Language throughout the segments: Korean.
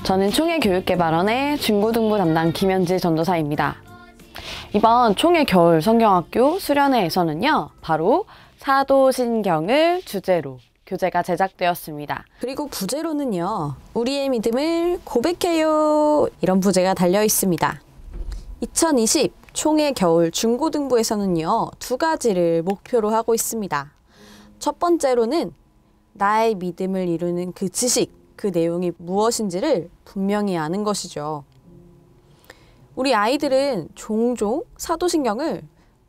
저는 총회교육개발원의 중고등부 담당 김현지 전도사입니다. 이번 총회 겨울 성경학교 수련회에서는요, 바로 사도신경을 주제로 교재가 제작되었습니다. 그리고 부제로는요, 우리의 믿음을 고백해요, 이런 부제가 달려 있습니다. 2020 총회 겨울 중고등부에서는요, 두 가지를 목표로 하고 있습니다. 첫 번째로는 나의 믿음을 이루는 그 지식, 그 내용이 무엇인지를 분명히 아는 것이죠. 우리 아이들은 종종 사도신경을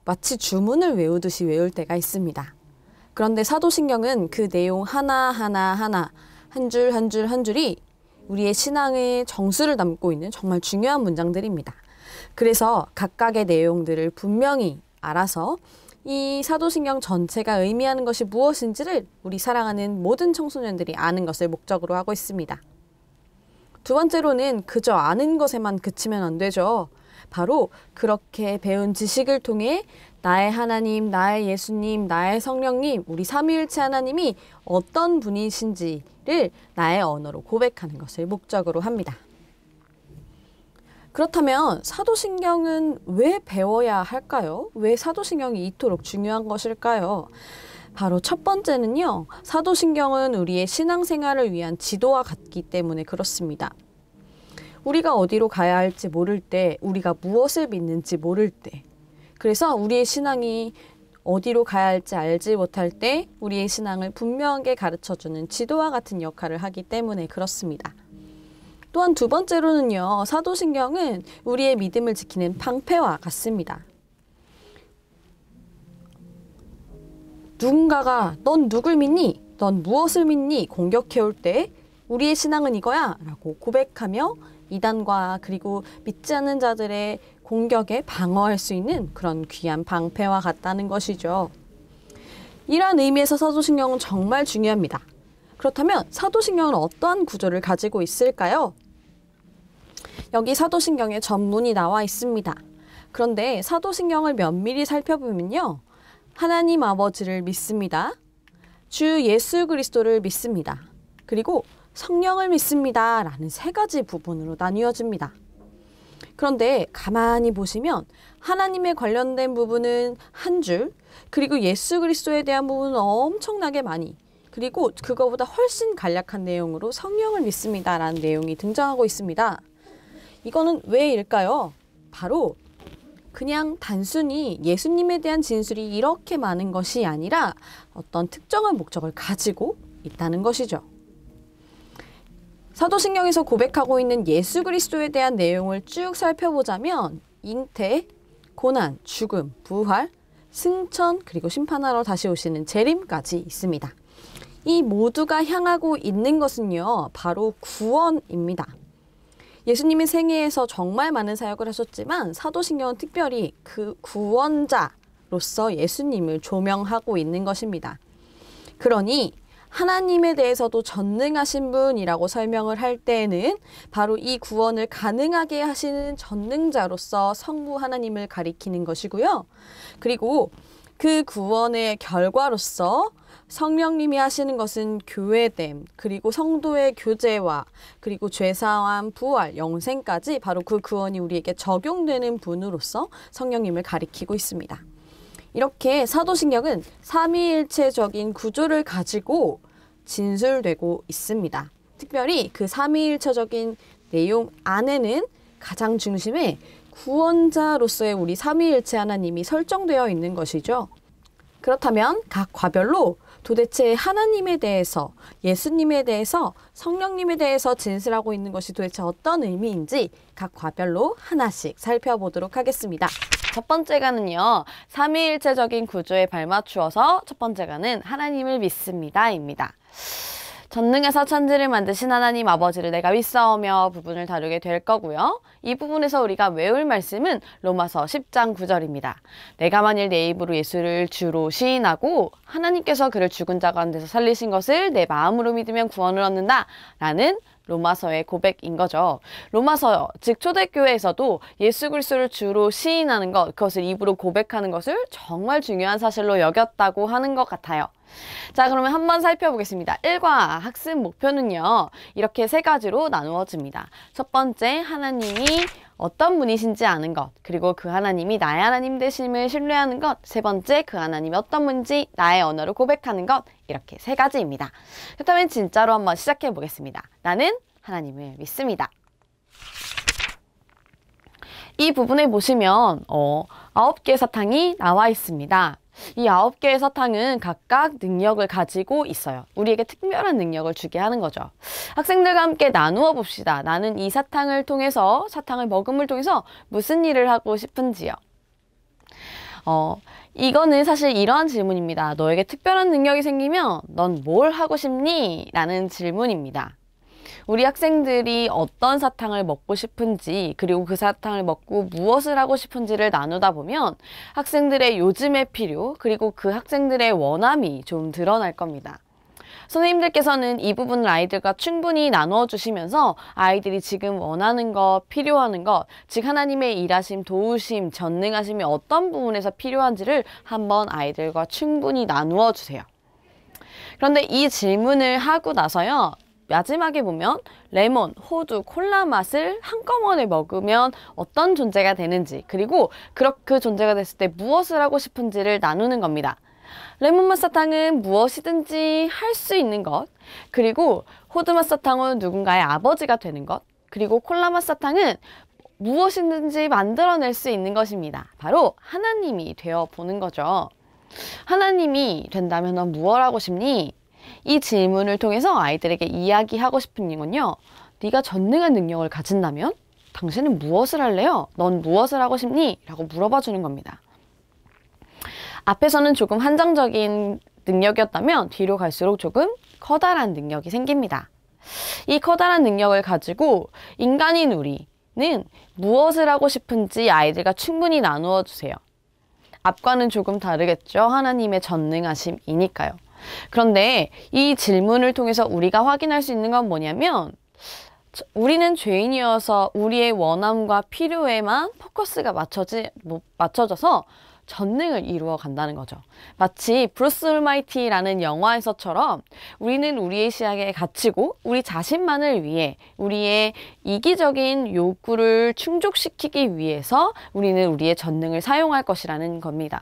마치 주문을 외우듯이 외울 때가 있습니다. 그런데 사도신경은 그 내용 하나하나 한 줄 한 줄 한 줄이 우리의 신앙의 정수를 담고 있는 정말 중요한 문장들입니다. 그래서 각각의 내용들을 분명히 알아서 이 사도신경 전체가 의미하는 것이 무엇인지를 우리 사랑하는 모든 청소년들이 아는 것을 목적으로 하고 있습니다. 두 번째로는 그저 아는 것에만 그치면 안 되죠. 바로 그렇게 배운 지식을 통해 나의 하나님, 나의 예수님, 나의 성령님, 우리 삼위일체 하나님이 어떤 분이신지를 나의 언어로 고백하는 것을 목적으로 합니다. 그렇다면 사도신경은 왜 배워야 할까요? 왜 사도신경이 이토록 중요한 것일까요? 바로 첫 번째는요, 사도신경은 우리의 신앙생활을 위한 지도와 같기 때문에 그렇습니다. 우리가 어디로 가야 할지 모를 때, 우리가 무엇을 믿는지 모를 때, 그래서 우리의 신앙이 어디로 가야 할지 알지 못할 때 우리의 신앙을 분명하게 가르쳐주는 지도와 같은 역할을 하기 때문에 그렇습니다. 또한 두 번째로는요, 사도신경은 우리의 믿음을 지키는 방패와 같습니다. 누군가가 넌 누굴 믿니? 넌 무엇을 믿니? 공격해올 때 우리의 신앙은 이거야 라고 고백하며 이단과 그리고 믿지 않는 자들의 공격에 방어할 수 있는 그런 귀한 방패와 같다는 것이죠. 이러한 의미에서 사도신경은 정말 중요합니다. 그렇다면 사도신경은 어떠한 구조를 가지고 있을까요? 여기 사도신경의 전문이 나와 있습니다. 그런데 사도신경을 면밀히 살펴보면요, 하나님 아버지를 믿습니다. 주 예수 그리스도를 믿습니다. 그리고 성령을 믿습니다. 라는 세 가지 부분으로 나뉘어집니다. 그런데 가만히 보시면 하나님에 관련된 부분은 한 줄, 그리고 예수 그리스도에 대한 부분은 엄청나게 많이, 그리고 그거보다 훨씬 간략한 내용으로 성령을 믿습니다. 라는 내용이 등장하고 있습니다. 이거는 왜일까요? 바로 그냥 단순히 예수님에 대한 진술이 이렇게 많은 것이 아니라 어떤 특정한 목적을 가지고 있다는 것이죠. 사도신경에서 고백하고 있는 예수 그리스도에 대한 내용을 쭉 살펴보자면 잉태, 고난, 죽음, 부활, 승천, 그리고 심판하러 다시 오시는 재림까지 있습니다. 이 모두가 향하고 있는 것은요, 바로 구원입니다. 예수님이 생애에서 정말 많은 사역을 하셨지만 사도신경은 특별히 그 구원자로서 예수님을 조명하고 있는 것입니다. 그러니 하나님에 대해서도 전능하신 분이라고 설명을 할 때에는 바로 이 구원을 가능하게 하시는 전능자로서 성부 하나님을 가리키는 것이고요. 그리고 그 구원의 결과로서 성령님이 하시는 것은 교회됨, 그리고 성도의 교제와, 그리고 죄사함, 부활, 영생까지 바로 그 구원이 우리에게 적용되는 분으로서 성령님을 가리키고 있습니다. 이렇게 사도신경은 삼위일체적인 구조를 가지고 진술되고 있습니다. 특별히 그 삼위일체적인 내용 안에는 가장 중심에 구원자로서의 우리 삼위일체 하나님이 설정되어 있는 것이죠. 그렇다면 각 과별로 도대체 하나님에 대해서, 예수님에 대해서, 성령님에 대해서 진술하고 있는 것이 도대체 어떤 의미인지 각 과별로 하나씩 살펴보도록 하겠습니다. 첫 번째가는요, 삼위일체적인 구조에 발맞추어서 첫 번째가는 하나님을 믿습니다입니다. 전능해서 천지를 만드신 하나님 아버지를 내가 믿사오며 부분을 다루게 될 거고요. 이 부분에서 우리가 외울 말씀은 로마서 10장 9절입니다. 내가 만일 내 입으로 예수를 주로 시인하고 하나님께서 그를 죽은 자 가운데서 살리신 것을 내 마음으로 믿으면 구원을 얻는다 라는 로마서의 고백인 거죠. 로마서, 즉 초대교회에서도 예수 그리스도를 주로 시인하는 것, 그것을 입으로 고백하는 것을 정말 중요한 사실로 여겼다고 하는 것 같아요. 자, 그러면 한번 살펴보겠습니다. 1과 학습 목표는요, 이렇게 세 가지로 나누어집니다. 첫 번째, 하나님이 어떤 분이신지 아는 것, 그리고 그 하나님이 나의 하나님 되심을 신뢰하는 것, 세 번째, 그 하나님이 어떤 분인지 나의 언어로 고백하는 것, 이렇게 세 가지입니다. 그렇다면 진짜로 한번 시작해 보겠습니다. 나는 하나님을 믿습니다. 이 부분에 보시면 9개의 사탕이 나와 있습니다. 이 9개의 사탕은 각각 능력을 가지고 있어요. 우리에게 특별한 능력을 주게 하는 거죠. 학생들과 함께 나누어 봅시다. 나는 이 사탕을 먹음을 통해서 무슨 일을 하고 싶은지요? 이거는 사실 이러한 질문입니다. 너에게 특별한 능력이 생기면 넌 뭘 하고 싶니? 라는 질문입니다. 우리 학생들이 어떤 사탕을 먹고 싶은지, 그리고 그 사탕을 먹고 무엇을 하고 싶은지를 나누다 보면 학생들의 요즘의 필요, 그리고 그 학생들의 원함이 좀 드러날 겁니다. 선생님들께서는 이 부분을 아이들과 충분히 나누어 주시면서 아이들이 지금 원하는 것, 필요하는 것, 즉 하나님의 일하심, 도우심, 전능하심이 어떤 부분에서 필요한지를 한번 아이들과 충분히 나누어 주세요. 그런데 이 질문을 하고 나서요, 마지막에 보면 레몬, 호두, 콜라 맛을 한꺼번에 먹으면 어떤 존재가 되는지, 그리고 그 존재가 됐을 때 무엇을 하고 싶은지를 나누는 겁니다. 레몬맛 사탕은 무엇이든지 할 수 있는 것, 그리고 호두맛 사탕은 누군가의 아버지가 되는 것, 그리고 콜라맛 사탕은 무엇이든지 만들어낼 수 있는 것입니다. 바로 하나님이 되어 보는 거죠. 하나님이 된다면 넌 무엇 하고 싶니? 이 질문을 통해서 아이들에게 이야기하고 싶은 건요, 네가 전능한 능력을 가진다면 당신은 무엇을 할래요? 넌 무엇을 하고 싶니? 라고 물어봐 주는 겁니다. 앞에서는 조금 한정적인 능력이었다면 뒤로 갈수록 조금 커다란 능력이 생깁니다. 이 커다란 능력을 가지고 인간인 우리는 무엇을 하고 싶은지 아이들과 충분히 나누어 주세요. 앞과는 조금 다르겠죠. 하나님의 전능하심이니까요. 그런데 이 질문을 통해서 우리가 확인할 수 있는 건 뭐냐면, 우리는 죄인이어서 우리의 원함과 필요에만 포커스가 맞춰져서 전능을 이루어 간다는 거죠. 마치 브루스 올마이티라는 영화에서처럼 우리는 우리의 시야에 갇히고 우리 자신만을 위해 우리의 이기적인 욕구를 충족시키기 위해서 우리는 우리의 전능을 사용할 것이라는 겁니다.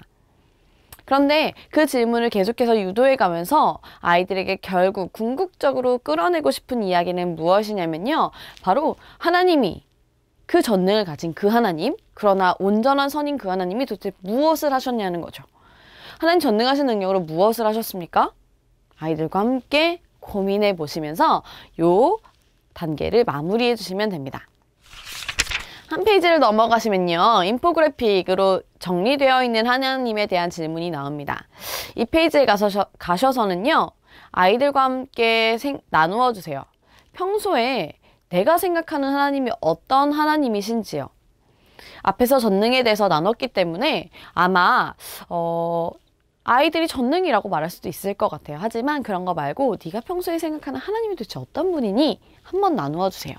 그런데 그 질문을 계속해서 유도해 가면서 아이들에게 결국 궁극적으로 끌어내고 싶은 이야기는 무엇이냐면요, 바로 하나님이, 그 전능을 가진 그 하나님, 그러나 온전한 선인 그 하나님이 도대체 무엇을 하셨냐는 거죠. 하나님 전능하신 능력으로 무엇을 하셨습니까? 아이들과 함께 고민해 보시면서 요 단계를 마무리해 주시면 됩니다. 한 페이지를 넘어가시면요, 인포그래픽으로 정리되어 있는 하나님에 대한 질문이 나옵니다. 이 페이지에 가셔서는요, 아이들과 함께 나누어 주세요. 평소에 내가 생각하는 하나님이 어떤 하나님이신지요. 앞에서 전능에 대해서 나눴기 때문에 아마 아이들이 전능이라고 말할 수도 있을 것 같아요. 하지만 그런 거 말고 네가 평소에 생각하는 하나님이 도대체 어떤 분이니? 한번 나누어 주세요.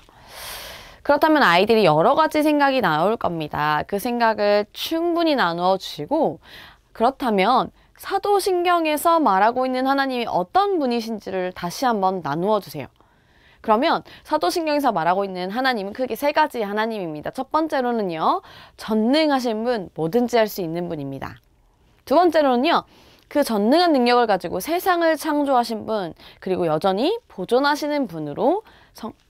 그렇다면 아이들이 여러 가지 생각이 나올 겁니다. 그 생각을 충분히 나누어 주시고, 그렇다면 사도신경에서 말하고 있는 하나님이 어떤 분이신지를 다시 한번 나누어 주세요. 그러면 사도신경에서 말하고 있는 하나님은 크게 세 가지 하나님입니다. 첫 번째로는요, 전능하신 분, 뭐든지 할 수 있는 분입니다. 두 번째로는요, 그 전능한 능력을 가지고 세상을 창조하신 분, 그리고 여전히 보존하시는 분으로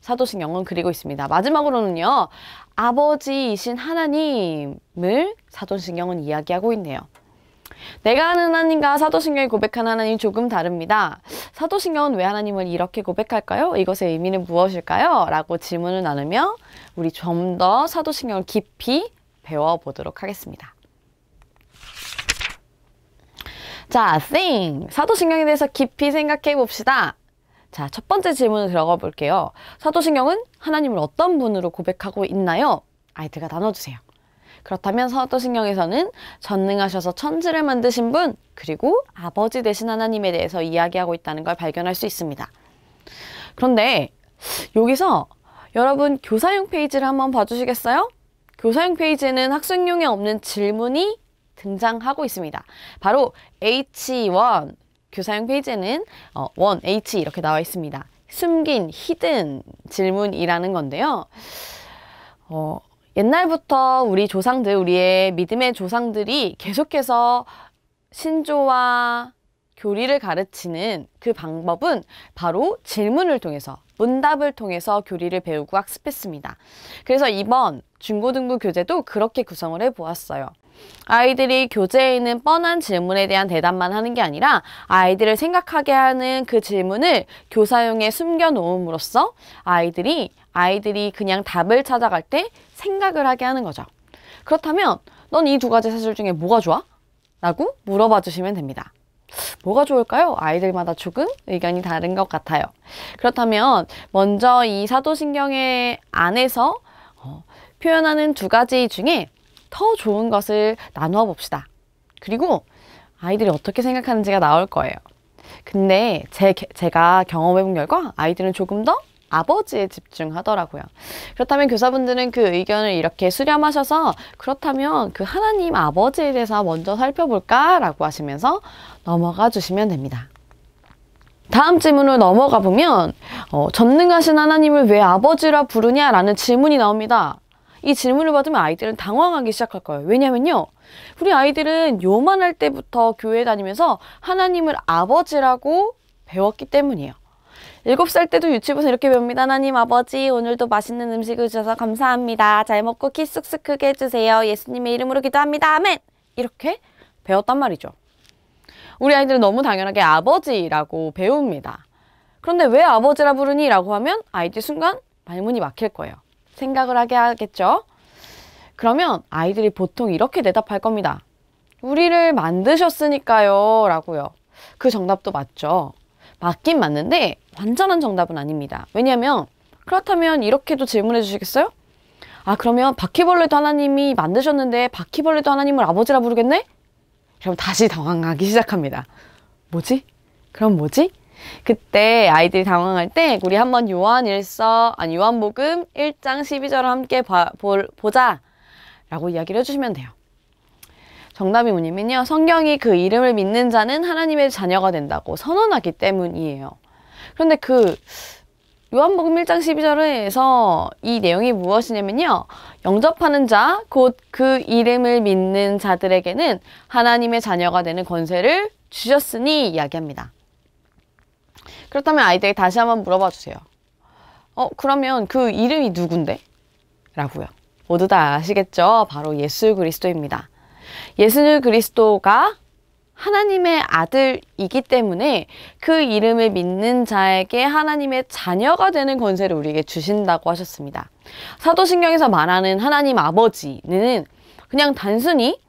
사도신경은 그리고 있습니다. 마지막으로는요, 아버지이신 하나님을 사도신경은 이야기하고 있네요. 내가 아는 하나님과 사도신경이 고백한 하나님이 조금 다릅니다. 사도신경은 왜 하나님을 이렇게 고백할까요? 이것의 의미는 무엇일까요? 라고 질문을 나누며 우리 좀 더 사도신경을 깊이 배워보도록 하겠습니다. 자, 사도신경에 대해서 깊이 생각해 봅시다. 자, 첫 번째 질문을 들어가 볼게요. 사도신경은 하나님을 어떤 분으로 고백하고 있나요? 아이들과 나눠주세요. 그렇다면 사도신경에서는 전능하셔서 천지를 만드신 분, 그리고 아버지 되신 하나님에 대해서 이야기하고 있다는 걸 발견할 수 있습니다. 그런데 여기서 여러분 교사용 페이지를 한번 봐주시겠어요? 교사용 페이지에는 학생용에 없는 질문이 등장하고 있습니다. 바로 H1, 교사용 페이지에는 1H 이렇게 나와 있습니다. 숨긴 히든 질문이라는 건데요. 옛날부터 우리 조상들, 우리의 믿음의 조상들이 계속해서 신조와 교리를 가르치는 그 방법은 바로 질문을 통해서, 문답을 통해서 교리를 배우고 학습했습니다. 그래서 이번 중고등부 교재도 그렇게 구성을 해보았어요. 아이들이 교재에 있는 뻔한 질문에 대한 대답만 하는 게 아니라 아이들을 생각하게 하는 그 질문을 교사용에 숨겨놓음으로써 아이들이 그냥 답을 찾아갈 때 생각을 하게 하는 거죠. 그렇다면 넌 이 두 가지 사실 중에 뭐가 좋아? 라고 물어봐 주시면 됩니다. 뭐가 좋을까요? 아이들마다 조금 의견이 다른 것 같아요. 그렇다면 먼저 이 사도신경의 안에서 표현하는 두 가지 중에 더 좋은 것을 나누어 봅시다. 그리고 아이들이 어떻게 생각하는지가 나올 거예요. 근데 제가 경험해본 결과 아이들은 조금 더 아버지에 집중하더라고요. 그렇다면 교사분들은 그 의견을 이렇게 수렴하셔서 그렇다면 그 하나님 아버지에 대해서 먼저 살펴볼까? 라고 하시면서 넘어가 주시면 됩니다. 다음 질문으로 넘어가 보면 전능하신 하나님을 왜 아버지라 부르냐? 라는 질문이 나옵니다. 이 질문을 받으면 아이들은 당황하기 시작할 거예요. 왜냐면요, 우리 아이들은 요만할 때부터 교회 다니면서 하나님을 아버지라고 배웠기 때문이에요. 7살 때도 유치부에서 이렇게 배웁니다. 하나님 아버지, 오늘도 맛있는 음식을 주셔서 감사합니다. 잘 먹고 키 쑥쑥 크게 해주세요. 예수님의 이름으로 기도합니다. 아멘! 이렇게 배웠단 말이죠. 우리 아이들은 너무 당연하게 아버지라고 배웁니다. 그런데 왜 아버지라 부르니? 라고 하면 아이들 순간 말문이 막힐 거예요. 생각을 하게 하겠죠. 그러면 아이들이 보통 이렇게 대답할 겁니다. 우리를 만드셨으니까요. 라고요. 그 정답도 맞죠. 맞긴 맞는데 완전한 정답은 아닙니다. 왜냐하면 그렇다면 이렇게도 질문해 주시겠어요? 아, 그러면 바퀴벌레도 하나님이 만드셨는데 바퀴벌레도 하나님을 아버지라 부르겠네? 그럼 다시 당황하기 시작합니다. 뭐지? 그럼 뭐지? 그때 아이들이 당황할 때 우리 한번 요한복음 1장 12절을 함께 보자 라고 이야기를 해주시면 돼요. 정답이 뭐냐면요, 성경이 그 이름을 믿는 자는 하나님의 자녀가 된다고 선언하기 때문이에요. 그런데 그 요한복음 1장 12절에서 이 내용이 무엇이냐면요, 영접하는 자, 곧 그 이름을 믿는 자들에게는 하나님의 자녀가 되는 권세를 주셨으니 이야기합니다. 그렇다면 아이들에게 다시 한번 물어봐 주세요. 그러면 그 이름이 누군데? 라고요. 모두 다 아시겠죠? 바로 예수 그리스도입니다. 예수 그리스도가 하나님의 아들이기 때문에 그 이름을 믿는 자에게 하나님의 자녀가 되는 권세를 우리에게 주신다고 하셨습니다. 사도신경에서 말하는 하나님 아버지는 그냥 단순히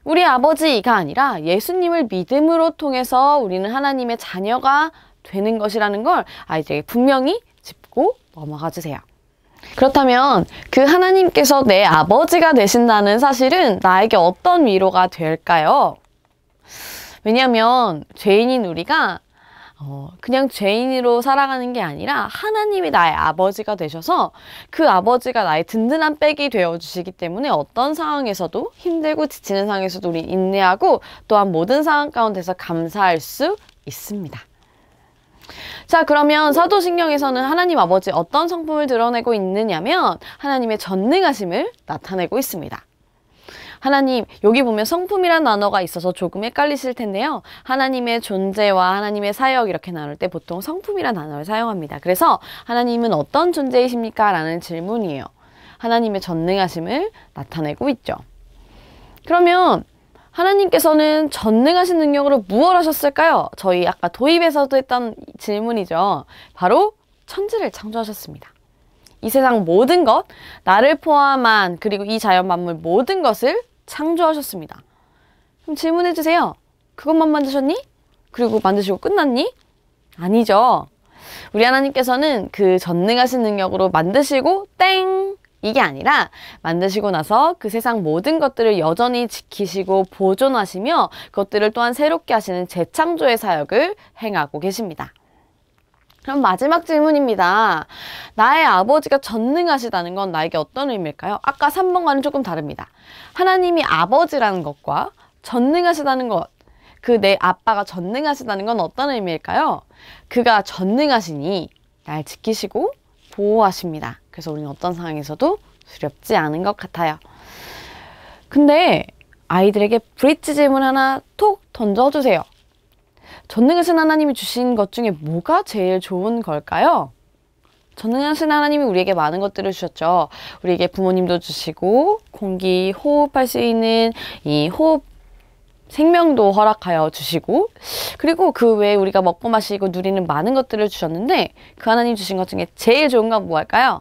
우리 아버지가 아니라 예수님을 믿음으로 통해서 우리는 하나님의 자녀가 되는 것이라는 걸 아이들에게 분명히 짚고 넘어가 주세요. 그렇다면 그 하나님께서 내 아버지가 되신다는 사실은 나에게 어떤 위로가 될까요? 왜냐하면 죄인인 우리가 그냥 죄인으로 살아가는 게 아니라 하나님이 나의 아버지가 되셔서 그 아버지가 나의 든든한 백이 되어주시기 때문에 어떤 상황에서도, 힘들고 지치는 상황에서도 우리 인내하고 또한 모든 상황 가운데서 감사할 수 있습니다. 자, 그러면 사도신경에서는 하나님 아버지 어떤 성품을 드러내고 있느냐면 하나님의 전능하심을 나타내고 있습니다. 하나님, 여기 보면 성품이란 단어가 있어서 조금 헷갈리실 텐데요. 하나님의 존재와 하나님의 사역 이렇게 나눌 때 보통 성품이란 단어를 사용합니다. 그래서 하나님은 어떤 존재이십니까? 라는 질문이에요. 하나님의 전능하심을 나타내고 있죠. 그러면 하나님께서는 전능하신 능력으로 무엇을 하셨을까요? 저희 아까 도입에서도 했던 질문이죠. 바로 천지를 창조하셨습니다. 이 세상 모든 것, 나를 포함한 그리고 이 자연 만물 모든 것을 창조하셨습니다. 그럼 질문해 주세요. 그것만 만드셨니? 그리고 만드시고 끝났니? 아니죠. 우리 하나님께서는 그 전능하신 능력으로 만드시고 땡! 이게 아니라 만드시고 나서 그 세상 모든 것들을 여전히 지키시고 보존하시며 그것들을 또한 새롭게 하시는 재창조의 사역을 행하고 계십니다. 그럼 마지막 질문입니다. 나의 아버지가 전능하시다는 건 나에게 어떤 의미일까요? 아까 3번과는 조금 다릅니다. 하나님이 아버지라는 것과 전능하시다는 것, 그 내 아빠가 전능하시다는 건 어떤 의미일까요? 그가 전능하시니 날 지키시고 보호하십니다. 그래서 우리는 어떤 상황에서도 두렵지 않은 것 같아요. 근데 아이들에게 브릿지 질문 하나 톡 던져주세요. 전능하신 하나님이 주신 것 중에 뭐가 제일 좋은 걸까요? 전능하신 하나님이 우리에게 많은 것들을 주셨죠. 우리에게 부모님도 주시고 공기 호흡할 수 있는 이 호흡 생명도 허락하여 주시고, 그리고 그 외에 우리가 먹고 마시고 누리는 많은 것들을 주셨는데 그 하나님 주신 것 중에 제일 좋은 건 뭐일까요?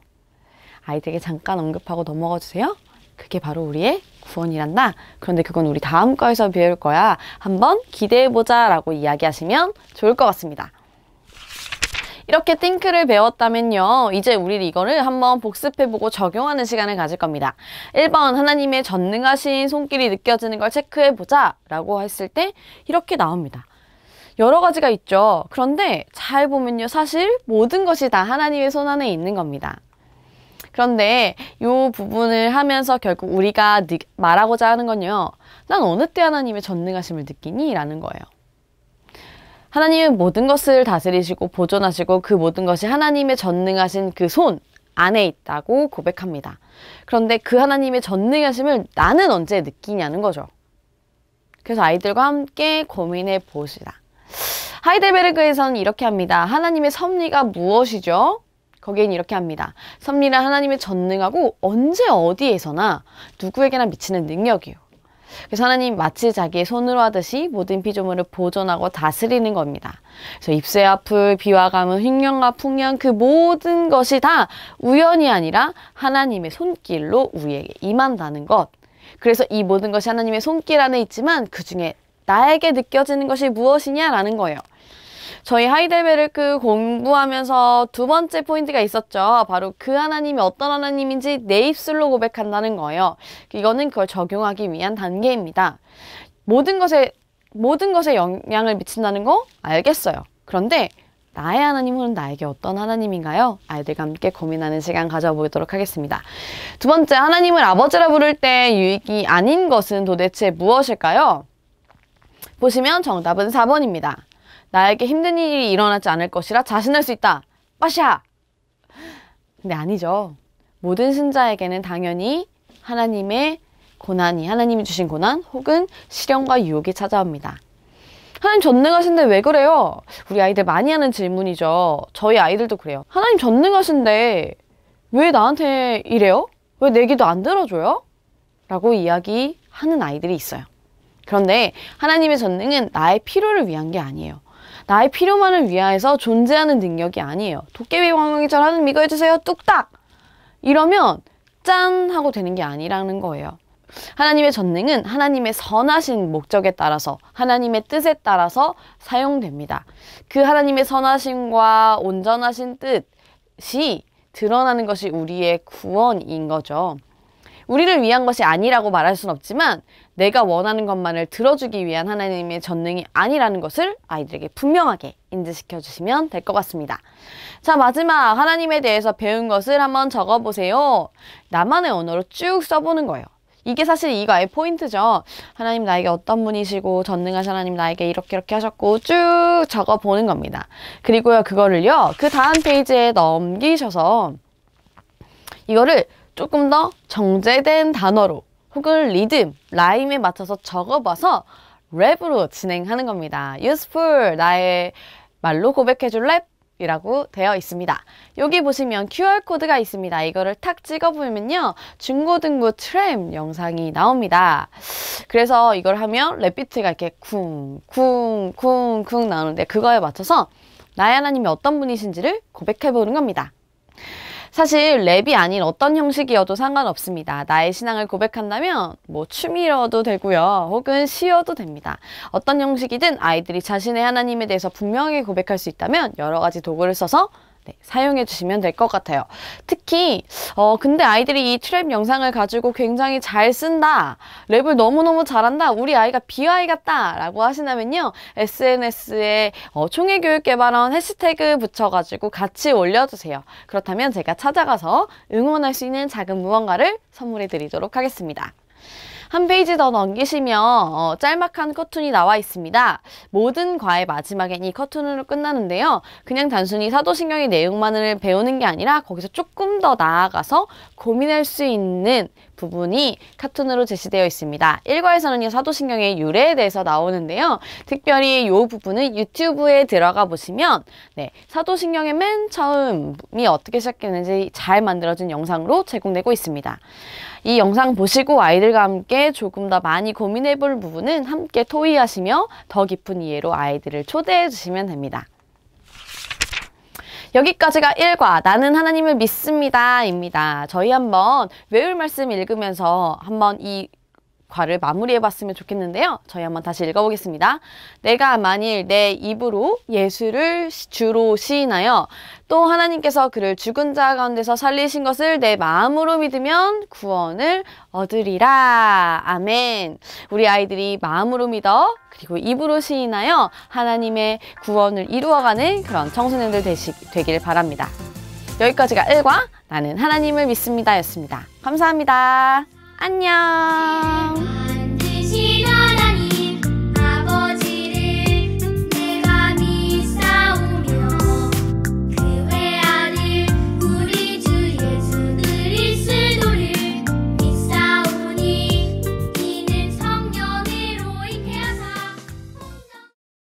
아이들에게 잠깐 언급하고 넘어가 주세요. 그게 바로 우리의 구원이란다. 그런데 그건 우리 다음 거에서 배울 거야. 한번 기대해보자 라고 이야기하시면 좋을 것 같습니다. 이렇게 띵크를 배웠다면요, 이제 우리 이거를 한번 복습해보고 적용하는 시간을 가질 겁니다. 1번 하나님의 전능하신 손길이 느껴지는 걸 체크해보자 라고 했을 때 이렇게 나옵니다. 여러 가지가 있죠. 그런데 잘 보면요, 사실 모든 것이 다 하나님의 손 안에 있는 겁니다. 그런데 이 부분을 하면서 결국 우리가 말하고자 하는 건요, 난 어느 때 하나님의 전능하심을 느끼니? 라는 거예요. 하나님은 모든 것을 다스리시고 보존하시고 그 모든 것이 하나님의 전능하신 그 손 안에 있다고 고백합니다. 그런데 그 하나님의 전능하심을 나는 언제 느끼냐는 거죠. 그래서 아이들과 함께 고민해 보시다. 하이델베르그에서는 이렇게 합니다. 하나님의 섭리가 무엇이죠? 거기엔 이렇게 합니다. 섭리는 하나님의 전능하고 언제 어디에서나 누구에게나 미치는 능력이에요. 그래서 하나님 마치 자기의 손으로 하듯이 모든 피조물을 보존하고 다스리는 겁니다. 그래서 잎새와 풀, 비와 가뭄, 흉년과 풍년 그 모든 것이 다 우연이 아니라 하나님의 손길로 우리에게 임한다는 것. 그래서 이 모든 것이 하나님의 손길 안에 있지만 그 중에 나에게 느껴지는 것이 무엇이냐라는 거예요. 저희 하이델베르크 공부하면서 두 번째 포인트가 있었죠. 바로 그 하나님이 어떤 하나님인지 내 입술로 고백한다는 거예요. 이거는 그걸 적용하기 위한 단계입니다. 모든 것에 영향을 미친다는 거 알겠어요. 그런데 나의 하나님은 나에게 어떤 하나님인가요? 아이들과 함께 고민하는 시간 가져보도록 하겠습니다. 두 번째, 하나님을 아버지라 부를 때 유익이 아닌 것은 도대체 무엇일까요? 보시면 정답은 4번입니다. 나에게 힘든 일이 일어나지 않을 것이라 자신할 수 있다. 빠샤! 근데 아니죠. 모든 신자에게는 당연히 하나님의 고난이, 하나님이 주신 고난 혹은 시련과 유혹이 찾아옵니다. 하나님 전능하신데 왜 그래요? 우리 아이들 많이 하는 질문이죠. 저희 아이들도 그래요. 하나님 전능하신데 왜 나한테 이래요? 왜 내 기도 안 들어줘요? 라고 이야기하는 아이들이 있어요. 그런데 하나님의 전능은 나의 필요를 위한 게 아니에요. 나의 필요만을 위하여서 존재하는 능력이 아니에요. 도깨비 왕왕이처럼 하나님 이거 해주세요. 뚝딱! 이러면 짠! 하고 되는 게 아니라는 거예요. 하나님의 전능은 하나님의 선하신 목적에 따라서 하나님의 뜻에 따라서 사용됩니다. 그 하나님의 선하심과 온전하신 뜻이 드러나는 것이 우리의 구원인 거죠. 우리를 위한 것이 아니라고 말할 수는 없지만 내가 원하는 것만을 들어주기 위한 하나님의 전능이 아니라는 것을 아이들에게 분명하게 인지시켜 주시면 될 것 같습니다. 자, 마지막 하나님에 대해서 배운 것을 한번 적어보세요. 나만의 언어로 쭉 써보는 거예요. 이게 사실 이거의 포인트죠. 하나님 나에게 어떤 분이시고 전능하신 하나님 나에게 이렇게 하셨고 쭉 적어보는 겁니다. 그리고요, 그거를요, 그 다음 페이지에 넘기셔서 이거를 조금 더 정제된 단어로 혹은 리듬, 라임에 맞춰서 적어봐서 랩으로 진행하는 겁니다. useful, 나의 말로 고백해줄 랩이라고 되어 있습니다. 여기 보시면 QR코드가 있습니다. 이거를 탁 찍어보면요, 중고등부 트램 영상이 나옵니다. 그래서 이걸 하면 랩비트가 이렇게 쿵쿵쿵쿵 나오는데 그거에 맞춰서 나의 하나님이 어떤 분이신지를 고백해보는 겁니다. 사실 랩이 아닌 어떤 형식이어도 상관없습니다. 나의 신앙을 고백한다면 뭐 춤이어도 되고요. 혹은 시여도 됩니다. 어떤 형식이든 아이들이 자신의 하나님에 대해서 분명하게 고백할 수 있다면 여러 가지 도구를 써서 사용해 주시면 될 것 같아요. 특히 근데 아이들이 이 트랩 영상을 가지고 굉장히 잘 쓴다, 랩을 너무너무 잘한다, 우리 아이가 BY 같다 라고 하시다면요, SNS에 총회교육개발원 해시태그 붙여가지고 같이 올려주세요. 그렇다면 제가 찾아가서 응원할 수 있는 작은 무언가를 선물해 드리도록 하겠습니다. 한 페이지 더 넘기시면 짤막한 커튼이 나와 있습니다. 모든 과의 마지막엔 이 커튼으로 끝나는데요. 그냥 단순히 사도신경의 내용만을 배우는 게 아니라 거기서 조금 더 나아가서 고민할 수 있는 부분이 카툰으로 제시되어 있습니다. 1과에서는 사도신경의 유래에 대해서 나오는데요. 특별히 이 부분은 유튜브에 들어가 보시면 사도신경의 맨 처음이 어떻게 시작했는지 잘 만들어진 영상으로 제공되고 있습니다. 이 영상 보시고 아이들과 함께 조금 더 많이 고민해 볼 부분은 함께 토의하시며 더 깊은 이해로 아이들을 초대해 주시면 됩니다. 여기까지가 1과 나는 하나님을 믿습니다 입니다. 저희 한번 외울 말씀 읽으면서 한번 이 과를 마무리해 봤으면 좋겠는데요. 저희 한번 다시 읽어보겠습니다. 내가 만일 내 입으로 예수를 주로 시인하여 또 하나님께서 그를 죽은 자 가운데서 살리신 것을 내 마음으로 믿으면 구원을 얻으리라. 아멘. 우리 아이들이 마음으로 믿어 그리고 입으로 시인하여 하나님의 구원을 이루어가는 그런 청소년들 되길 바랍니다. 여기까지가 1과 나는 하나님을 믿습니다 였습니다. 감사합니다. 안녕.